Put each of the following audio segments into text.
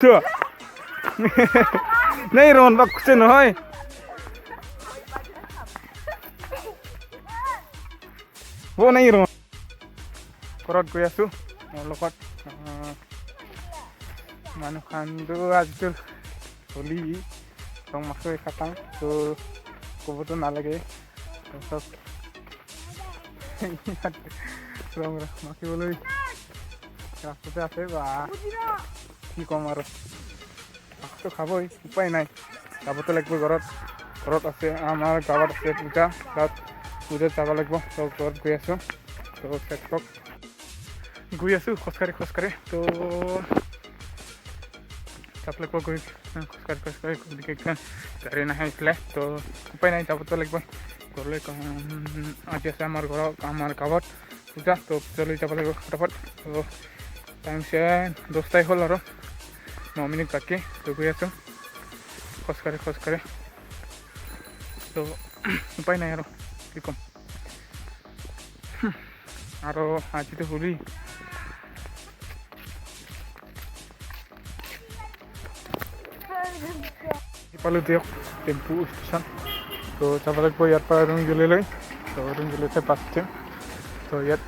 chưa নাই ron bak kuche নহয় wo নাই ron korot goi asu মোৰ লগত মানুহ খানটো আজিকাল হলি ৰং মাছই খাটাং তো ক'বতো নালাগে চব ৰং মাখিবলৈ ৰাস্তাতে আছে বা কি ক'ম আৰু মাছটো খাবই উপায় নাই যাবতো লাগিব ঘৰত আছে আমাৰ গাঁৱত আছে পূজাত যাব লাগিব তো ঘৰত গৈ আছোঁ তো চেকক গৈ আছোঁ খোজকাঢ়ি তো যাব লাগিব গৈ খোজকাঢ়ি গতিকে গাড়ী নাহে এইফালে তো উপায় নাই যাবতো লাগিব ঘৰলৈ আজি আছে আমাৰ গাঁৱত পূজা তো পূজালৈ যাব লাগিব ফটাফট তো টাইম চে 10টাই হ'ল আৰু 9 মিনিট বাকী তো গৈ আছোঁ খোজকাঢ়ি তো উপায় নাই আৰু কি ক'ম আৰু আজিতো হলি পালোঁ দিয়ক টেম্পু ষ্টেচন তো যাব লাগিব ইয়াৰ পৰা ৰংগিলৈ তো ৰংগিলৈতে বাছ উঠিম তো ইয়াত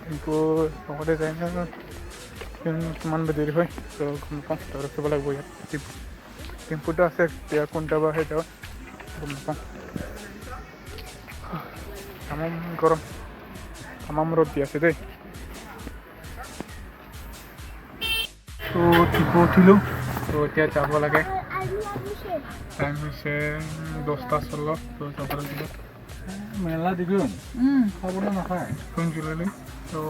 টেম্পু লগতে যায় ন কিমান বা দেৰি হয় তো গম নাপাওঁ তো ৰখিব লাগিব ইয়াত টেম্পুটো আছে এতিয়া কোনটা বা সেই যাব গম নাপাওঁ তামাম গৰম তামাম ৰ'দ দি আছে দেই তো টিপু উঠিলোঁ তো এতিয়া যাব লাগে টাইম হৈছে 10টা 16 তো যাব লাগিব মেলা দিলোঁ খাবলৈ নাখায় কোন জুলাইলৈ তো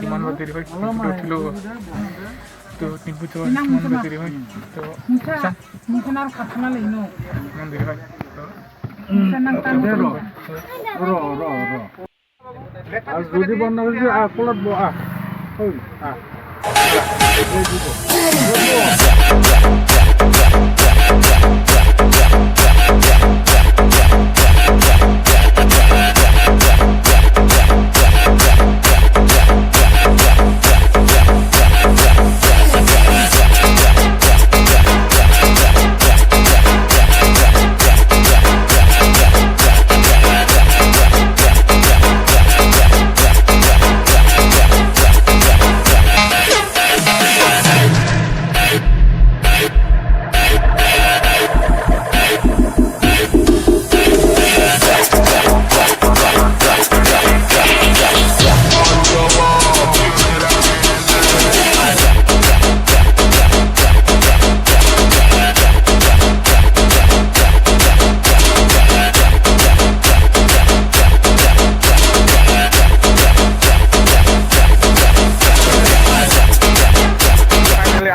কিমান বা দেৰি হয় উঠিলোঁ তো টিপুটো কিমান বা দেৰি হয় তো কিমান দেৰি হয় আৰু যদি বন্ধ হৈছে কলত বহা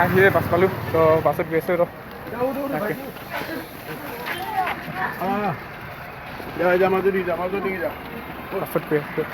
আহিয়ে বাছ পালোঁ তো বাছত গৈ আছোঁ বাছত গৈ আছোঁ